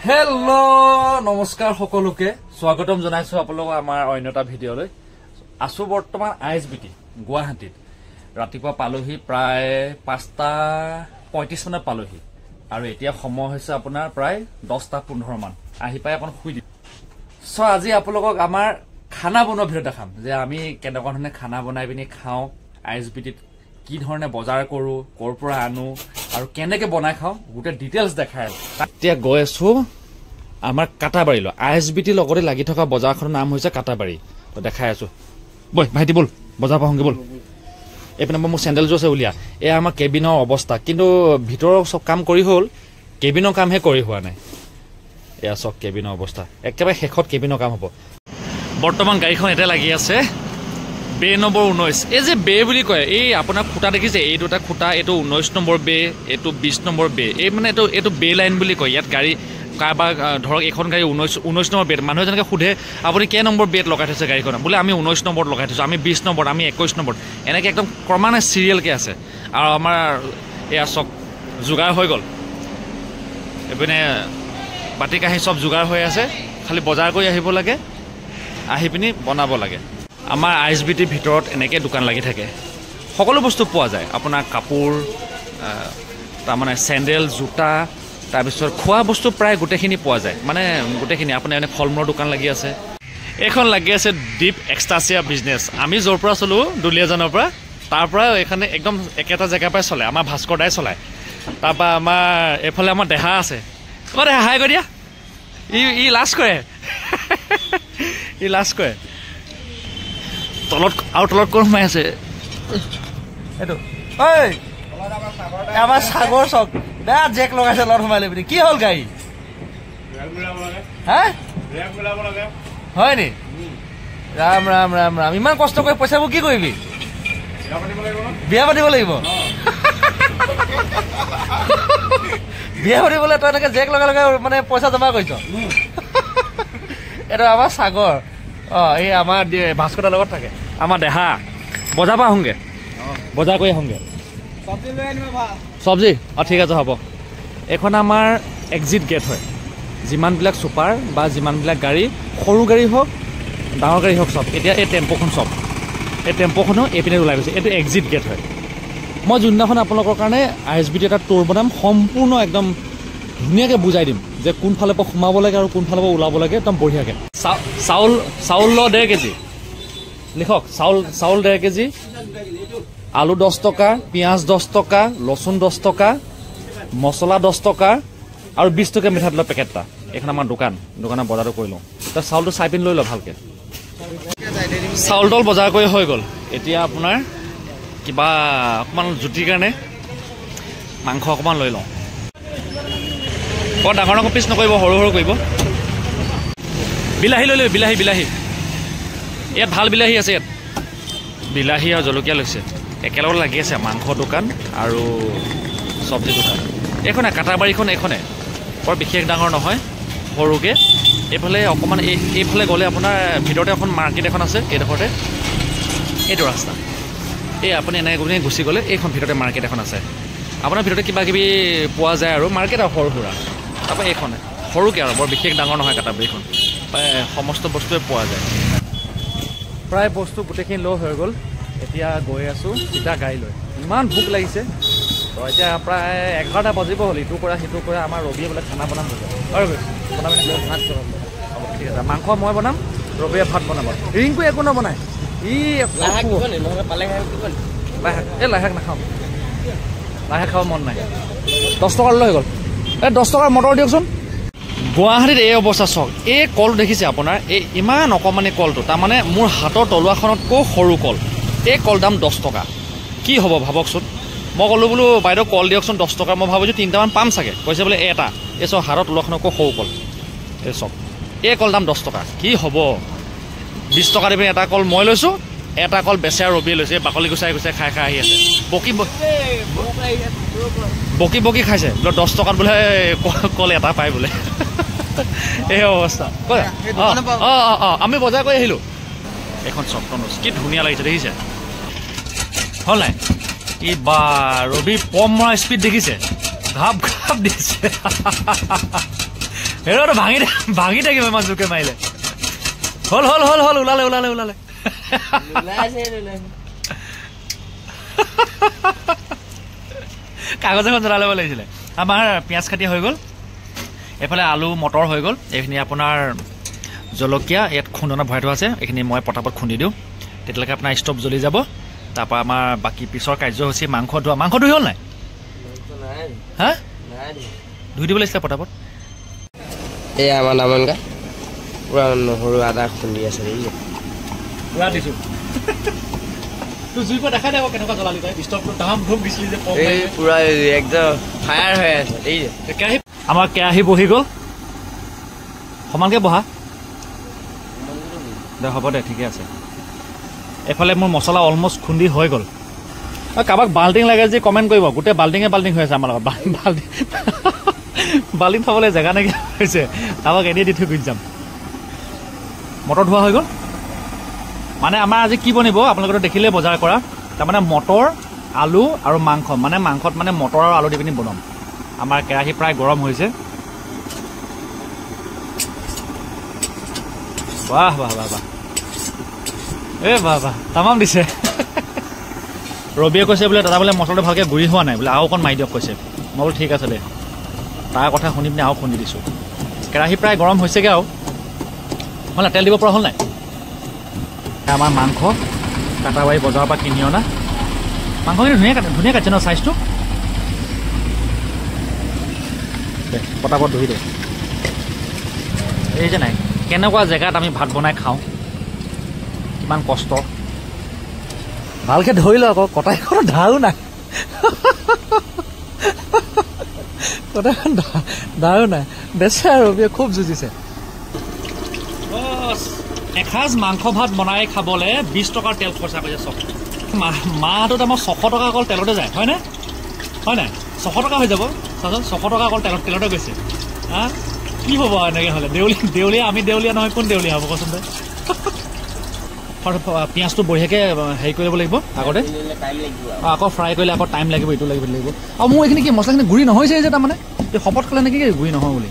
Hello নমস্কাৰ সকলোকে স্বাগতম জনাইছো আপোনালোকক আমাৰ অন্যটা ভিডিঅ'লৈ আছো বৰ্তমান আইএছবিটি গুৱাহাটীত ৰাতিপুৱা পালোহি প্ৰায় 5:35 মানত পালোহি আৰু এতিয়া সময় হৈছে আপোনাৰ প্ৰায় 10:15 মান আহি পাই অকণ শুই দিম সো আজি আপোনালোকক আমাৰ খানা বনোৱা ভিডিঅ' দেখাম যে আমি কেনেকুৱা ধৰণে খানা বনাই পিনি খাওঁ আইএছবিটিত কি ধৰণে বজাৰ কৰো কৰ পৰা আনো আৰু কেনেকৈ বনাই খাওঁ গোটে ডিটেইলছ দেখাই এতিয়া গৈ আছো আমাৰ কাটাবাৰীলৈ আইএছবিটি লগতে লাগি থকা বজাৰখনৰ নাম হৈছে কাটাবাৰী তো দেখাই আছো বই ভাইটি বল বজাৰ পাহংগে বল এইপিনে মোৰ চেণ্ডেল জোৰ আছে উলিয়া এয়া আমাৰ কেবিনৰ অৱস্থা কিন্তু ভিতৰৰ সব কাম কৰি হ'ল কেবিনৰ কামহে কৰি হোৱা নাই এয়া সব কেবিনৰ অৱস্থা একেবাৰে শেষত কেবিনৰ কাম হ'ব বৰ্তমান গাড়ীখন এটা লাগি আছে বে নম্বৰ 19 এই যে বে বুলি কয় এই আপোনাৰ খুঁটা দেখিছে এই দুটা খুঁটা এইটো 19 নম্বৰ বে এইটো 20 নম্বৰ বে এই মানে এইটো বে লাইন বুলি কয় ইয়াত গাড়ী কাৰোবাৰ ধৰক এখন গাড়ী 19 নম্বৰ বেট মানুহে যেনেকৈ সোধে আপুনি কে নম্বৰ বেট লগাই থৈছে গাড়ীখন বোলে আমি 19 নম্বৰত লগাই থৈছোঁ আমি 20 নম্বৰত আমি 21 নম্বৰত এনেকৈ একদম ক্ৰমান্বয়ে চিৰিয়েলকৈ আছে আৰু আমাৰ এয়া চব যোগাৰ হৈ গ'ল এইপিনে বাতি কাঁহী চব যোগাৰ হৈ আছে খালি বজাৰ কৰি আহিব লাগে আহি পিনি বনাব লাগে আমাৰ আইএছবিটিৰ ভিতৰত এনেকৈ দোকান লাগি থাকে সকলো বস্তু পোৱা যায় আপোনাৰ কাপোৰ তাৰমানে চেণ্ডেল জোতা তাৰপিছত খোৱা বস্তু প্ৰায় গোটেইখিনি পোৱা যায় মানে গোটেইখিনি আপোনাৰ এনে ফল মূলৰ দোকান লাগি আছে এইখন লাগি আছে ডিপ এক্সটাচিয়া বিজনেছ আমি য'ৰ পৰা চলোঁ দুলীয়াজানৰ পৰা তাৰ পৰা এইখানে একদম একেটা জেগাৰ পৰাই চলে আমাৰ ভাস্কৰ দাই চলায় তাৰপৰা আমাৰ এইফালে আমাৰ দেহা আছে অঁ দেহা হাই কৰি দিয়া ই লাজ কৰে ই লাজ কৰে তলত আৰু তলত কোন সোমাই আছে এইটো ঐ আমাৰ সাগৰ চক বেয়া জেক লগাইছে লত সোমাই লৈ পিনি কি হ'ল গাড়ী হা হয় নি ৰাম ৰাম ৰাম ৰাম ইমান কষ্ট কৰি পইচাবোৰ কি কৰিবি বিয়া পাতিব লাগিব বিয়া পাতিবলৈ তই এনেকৈ জেক লগাই লগাই মানে পইচা জমা কৰিছ এইটো আমাৰ সাগৰ অঁ এই আমাৰ ভাস্কৰৰ লগত থাকে আমাৰ দেহা বজাৰ পৰা আহোঁগৈ বজাৰ কৰি আহোঁগৈ চব্জি অঁ ঠিক আছে হ'ব এইখন আমাৰ এক্সিট গেট হয় যিমানবিলাক ছুপাৰ বা যিমানবিলাক গাড়ী সৰু গাড়ী হওক ডাঙৰ গাড়ী হওক চব এতিয়া এই টেম্পুখন চব এই টেম্পুখনো এইপিনে ওলাই গৈছে এইটো এক্সিট গেট হয় মই যোনদিনাখন আপোনালোকৰ কাৰণে আইএছবিটি এটা টুৰ বনাম সম্পূৰ্ণ একদম ধুনীয়াকৈ বুজাই দিম যে কোনফালৰ পৰা সোমাব লাগে আৰু কোনফালৰ পৰা ওলাব লাগে একদম বঢ়িয়াকৈ চাউল 1.5 কেজি লিখক চাউল 1.5 কেজি আলু 10 টকা পিঁয়াজ 10 টকা লচুন 10 টকা মছলা 10 টকা আৰু 20 টকা মিঠাতেলৰ পেকেট এটা এইখন আমাৰ দোকানৰ বজাৰটো কৰি লওঁ তাৰ চাউলটো চাই পিনি লৈ লওঁ ভালকৈ চাউল বজাৰ কৰি হৈ গ'ল এতিয়া আপোনাৰ কিবা অকণমান জুতিৰ কাৰণে মাংস অকণমান লৈ লওঁ বৰ ডাঙৰ ডাঙৰ পিচ নকৰিব সৰু সৰু কৰিব বিলাহী লৈ লৈ বিলাহী ইয়াত ভাল বিলাহী আছে ইয়াত বিলাহী আৰু জলকীয়া লৈছে একেলগত লাগি আছে মাংস দোকান আৰু চব্জি দোকান এইখনে কাটাবাৰীখন এইখনে বৰ বিশেষ ডাঙৰ নহয় সৰুকৈ এইফালে অকণমান এইফালে গ'লে আপোনাৰ ভিতৰতে এখন মাৰ্কেট এখন আছে এইডোখৰতে এইটো ৰাস্তা এই আপুনি এনেকৈ গুচি গ'লে এইখন ভিতৰতে মাৰ্কেট এখন আছে আপোনাৰ ভিতৰতে কিবা কিবি পোৱা যায় আৰু মাৰ্কেট আৰু সৰু সুৰা তাৰপৰা এইখনে সৰুকৈ আৰু বৰ বিশেষ ডাঙৰ নহয় কাটাবাৰীখন প্ৰায় সমস্ত বস্তুৱে পোৱা যায় প্ৰায় বস্তু গোটেইখিনি লৈ হৈ গ'ল এতিয়া গৈ আছোঁ চিধা গাড়ী লৈ ইমান ভোক লাগিছে তো এতিয়া প্ৰায় 11টা বাজিব হ'ল ইটো কৰা সিটো কৰা আমাৰ ৰবিয়ে বোলে খানা বনাম বনাব ভাত হ'ব ঠিক আছে মাংস মই বনাম ৰবিয়ে ভাত বনাব ৰিংকু একো নবনায় লাহে নাখাওঁ লাহে খাব মন নাই 10 টকাৰ লৈ গ'ল এই 10 টকাৰ মটৰ দিয়কচোন গুৱাহাটীত এই অৱস্থা চাওক এই কল দেখিছে আপোনাৰ এই ইমান অকণমানি কলটো তাৰমানে মোৰ হাতৰ তলুৱাখনতকৈ সৰু কল এই কল দাম 10 টকা কি হ'ব ভাবকচোন মই ক'লোঁ বোলো বাইদেউ কল দিয়কচোন 10 টকা মই ভাবিছোঁ 3টামান পাম চাগে কৈছে বোলে এটা এই চব হাতৰ তলুৱাখনতকৈ সৰু কল এই চব এই কল দাম 10 টকা কি হ'ব 20 টকা দিবি এটা কল মই লৈছোঁ এটা কল বেচে আৰু ৰবিয়ে লৈছে বাকলি গুচাই খাই আহি আছে বকি খাইছে বোলে 10 টকাত বোলে কল এটা পায় বোলে এই অৱস্থা অঁ আমি বজাৰ কৰি আহিলোঁ এইখন চপ্তনচ কি ধুনীয়া লাগিছে দেখিছে হ'ল নাই ই বা ৰবি পম মৰা স্পীড দেখিছে ঘাপ ঘাপ দিছে এইটো ভাঙি থাকিব ইমান জোকে মাৰিলে হল হল হল হল ওলালে ওলালে ওলালে কাগজ এখন জ্বলাই ল'ব লাগিছিলে আমাৰ পিঁয়াজ কাটি হৈ গ'ল এইফালে আলু মটৰ হৈ গ'ল এইখিনি আপোনাৰ জলকীয়া ইয়াত খুন্দনা ভৰাই থোৱা আছে এইখিনি মই পটাপট খুন্দি দিওঁ তেতিয়ালৈকে আপোনাৰ ষ্টভ জ্বলি যাব তাৰপৰা আমাৰ বাকী পিছৰ কাৰ্যসূচী মাংস ধুই হ'ল নাই হা ধুই দিব লাগিছিলে পটাপট এই আমাৰ নামনগা পুৰা নহৰু আদা খুন্দি আছে পুৰা দিছোঁ তোৰ জুই পৰা দেখাই দে আকৌ কেনেকুৱা জ্বলালি তই ষ্টভটো ধাম ধুম দিছিলি যে পুৰা একদম ফায়াৰ হৈ আছে কেৰাহী আমাৰ কেৰাহী বহি গ'ল সমানকে বহা দে হ'ব দে ঠিকে আছে এফালে মোৰ মছলা অলমষ্ট খুন্দি হৈ গ'ল কাৰোবাক বাল্টিং লাগে যে কমেণ্ট কৰিব গোটেই বাল্টিঙে হৈ আছে আমাৰ লগত বাল্টিং থ'বলৈ জেগা নাইকিয়া হৈছে কাৰোবাক এনেই দি থৈ গুচি যাম মটৰ ধোৱা হৈ গ'ল মানে আমাৰ আজি কি বনিব আপোনালোকে দেখিলে বজাৰ কৰা তাৰমানে মটৰ আলু আৰু মাংস মানে মাংসত মানে মটৰ আৰু আলু দি পিনি বনাম আমাৰ কেৰাহী প্ৰায় গৰম হৈছে বাহ বাহ বাহ বাহ বাহ তামাম দিছে ৰবিয়ে কৈছে বোলে দাদা বোলে মছলাটো ভালকৈ গুৰি হোৱা নাই বোলে আৰু অকণ মাৰি দিয়ক কৈছে মই বোলো ঠিক আছে দে তাৰ কথা শুনি পিনি আৰু খুন্দি দিছোঁ কেৰাহী প্ৰায় গৰম হৈছেগৈ আৰু হ'ল নাই তেল দিব পৰা হ'ল নাই আমাৰ মাংস কাটাবাৰী বজাৰৰ পৰা কিনি অনা মাংসখিনি ধুনীয়া কাটিছে ন চাইজটো দে পটাপট ধুই দে এই যে নাই কেনেকুৱা জেগাত আমি ভাত বনাই খাওঁ কিমান কষ্ট ভালকৈ ধৰি লওঁ আকৌ কটাইখন ধাৰো নাই কটাইখন ধাৰো নাই বেচে আৰু খুব যুঁজিছে এসাঁজ মাংস ভাত বনাই খাবলৈ 20 টকাৰ তেল খৰচা কৰিছে চব মাহটোত আমাৰ 600 টকা অকল তেলতে যায় হয় নাই 600 টকা হৈ যাব চাচোন 600 টকা অকল তেলতে গৈছে হা কি হ'ব এনেকৈ হ'লে দেউলীয়া আমি দেউলীয়া নহয় কোন দেউলীয়া হ'ব কচোন তই পিঁয়াজটো বঢ়িয়াকৈ হেৰি কৰিব লাগিব আগতে আকৌ ফ্ৰাই কৰিলে আকৌ টাইম লাগিব এইটো লাগিব আৰু মোৰ এইখিনি কি মছলাখিনি গুৰি নহৈছে যে তাৰমানে এই শপত খালে নেকি গুৰি নহয় বুলি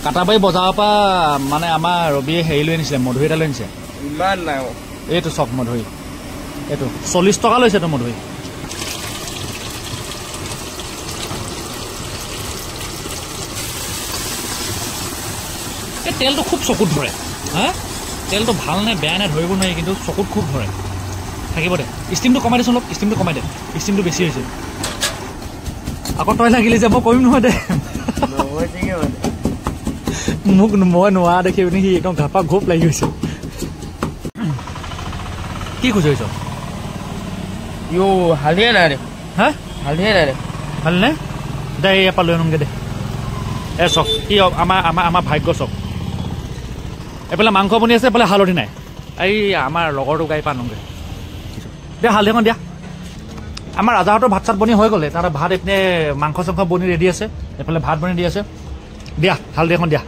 কাটাবাৰী বজাৰৰ পৰা মানে আমাৰ ৰবিয়ে হেৰি লৈ আনিছিলে মধুৰি এটা লৈ আনিছে ইমান নাই এইটো চক মধুৰি এইটো 40 টকা লৈছে এইটো মধুৰি এই তেলটো খুব চকুত ধৰে হা তেলটো ভাল নে বেয়া নে ধৰিব নোৱাৰি কিন্তু চকুত খুব ধৰে থাকিব দে ষ্টিমটো কমাই দেচোন অলপ ষ্টিমটো কমাই দে ষ্টিমটো বেছি হৈছে আকৌ তই লাগিলে যে মই কৰিম নহয় দে মোক মই নোৱাৰা দেখি পিনি সি একদম ঘাপা ঘোপ লাগি গৈছে কি খুজিছ হালধিয়ে নাই দে হা হালধিয়ে নাই দে ভাল নে দে ইয়াৰ পৰা লৈ আনোগৈ দে এই চক কি আমাৰ ভাগ্য চক এইফালে মাংস বনি আছে এইফালে হালধি নাই এই আমাৰ লগৰটো গাড়ী পৰা আনোগৈ দে হালধি এখন দিয়া আমাৰ ৰাজাহঁতৰ ভাত চাত বনি হৈ গ'লে তাত ভাত এইপিনে মাংস চাংস বনি ৰেডি আছে এইফালে ভাত বনি দি আছে দিয়া হালধি এখন দিয়া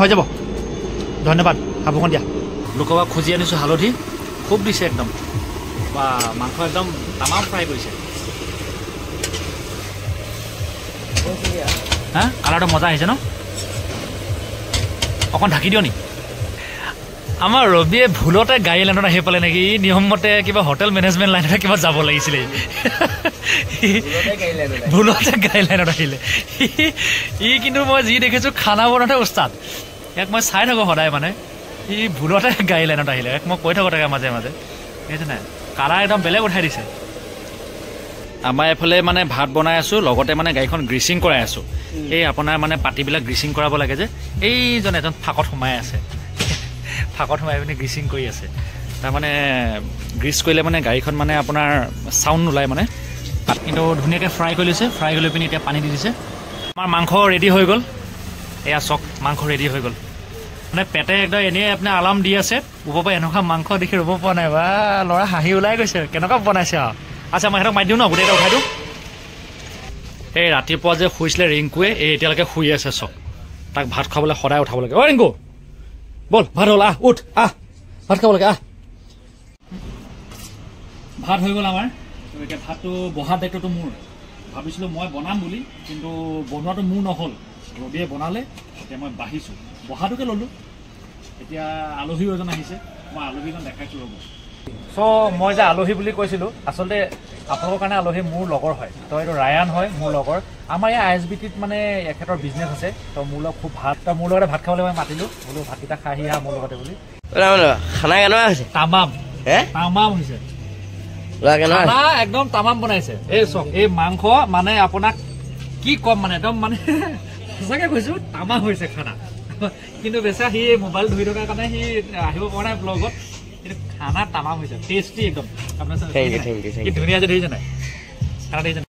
হৈ যাব ধন্যবাদ হাবুখন দিয়া লোকৰ খুজি আনিছোঁ হালধি খুব দিছে একদম বা মাংস একদম তামাম ফ্ৰাই কৰিছে হা কালাৰটো মজা আহিছে ন অকণ ঢাকি দিয় নি আমাৰ ৰবিয়ে ভুলতে গাড়ী লাইনত আহি পালে নেকি নিয়মমতে কিবা হোটেল মেনেজমেণ্ট লাইনত কিবা যাব লাগিছিলে ভুলতে গাড়ী লাইনত আহিলে ই কিন্তু মই যি দেখিছোঁ খানা বনাওঁতে উস্তাদ ইয়াক মই চাই থাকোঁ সদায় মানে ই ভুলতে গাড়ী লাইনত আহিলে ইয়াক মই কৈ থাকোঁ তাকে মাজে মাজে বুজিছে নাই কালাৰ একদম বেলেগ উঠাই দিছে আমাৰ এইফালে মানে ভাত বনাই আছোঁ লগতে মানে গাড়ীখন গ্ৰীচিং কৰাই আছোঁ এই আপোনাৰ মানে পাতিবিলাক গ্ৰীচিং কৰাব লাগে যে এইজন এজন ফাকত সোমাই আছে ফাকত সোমাই পিনি গ্ৰীচিং কৰি আছে তাৰমানে গ্ৰীচ কৰিলে মানে গাড়ীখন মানে আপোনাৰ চাউণ্ড নোলায় মানে কিন্তু ধুনীয়াকৈ ফ্ৰাই কৰি লৈছে ফ্ৰাই কৰি লৈ পিনি এতিয়া পানী দি দিছে আমাৰ মাংস ৰেডি হৈ গ'ল এয়া চক মাংস ৰেডি হৈ গ'ল মানে পেটে একদম এনেই আপোনাৰ আলাৰ্ম দি আছে ওপৰৰ পৰা এনেকুৱা মাংস দেখি ৰ'ব পৰা নাই বা ল'ৰা হাঁহি ওলাই গৈছে কেনেকুৱা বনাইছে আৰু আচ্ছা মই সিহঁতক মাতি দিওঁ ন গোটেইটা উঠাই দিওঁ এই ৰাতিপুৱা যে শুইছিলে ৰিংকুৱে এই এতিয়ালৈকে শুই আছে চক তাক ভাত খাবলৈ সদায় উঠাব লাগে অ' ৰিংকু বল ভাত হ'ল আহ উঠ আহ ভাত খাব লাগে আহ ভাত হৈ গ'ল আমাৰ এতিয়া ভাতটো বহা দায়িত্বটো মোৰ ভাবিছিলোঁ মই বনাম বুলি, কিন্তু বনোৱাটো মোৰ নহ'ল। ৰবিয়ে বনালে, এতিয়া মই বাঢ়িছোঁ, বহাটোকে ল'লোঁ। এতিয়া আলহীও এজন আহিছে, মই আলহীজন দেখাইছোঁ ৰ'ব। চ' মই যে আলহী বুলি কৈছিলোঁ, আচলতে আপোনালোকৰ কাৰণে আলহী মোৰ লগৰ হয়। তো এইটো ৰায়ান হয়, মোৰ লগৰ। আমাৰ এই ISBTত মানে এখেতৰ বিজনেছ আছে, তো মোৰ লগত খুব ভাল। তো মোৰ লগতে ভাত খাবলৈ মই মাতিলোঁ, বোলো ভাতকেইটা খাই আহি আহা মোৰ লগতে বুলি। খানা কেনেকুৱা হৈছে? তামাম হে তামাম হৈছে, খানা একদম তামাম বনাইছে। এই চক, এই মাংস মানে আপোনাক কি ক'ম, মানে একদম মানে সঁচাকৈ কৈছোঁ তামাম হৈছে খানা। কিন্তু বেচেৰা সি মোবাইল ধৰি থকাৰ কাৰণে সি আহিব পৰা নাই ব্লগত, কিন্তু খানা তামাম হৈছে, টেষ্টি একদম। আপোনাৰ কি ধুনীয়া যে দেখিছে নাই খানা দেখিছে।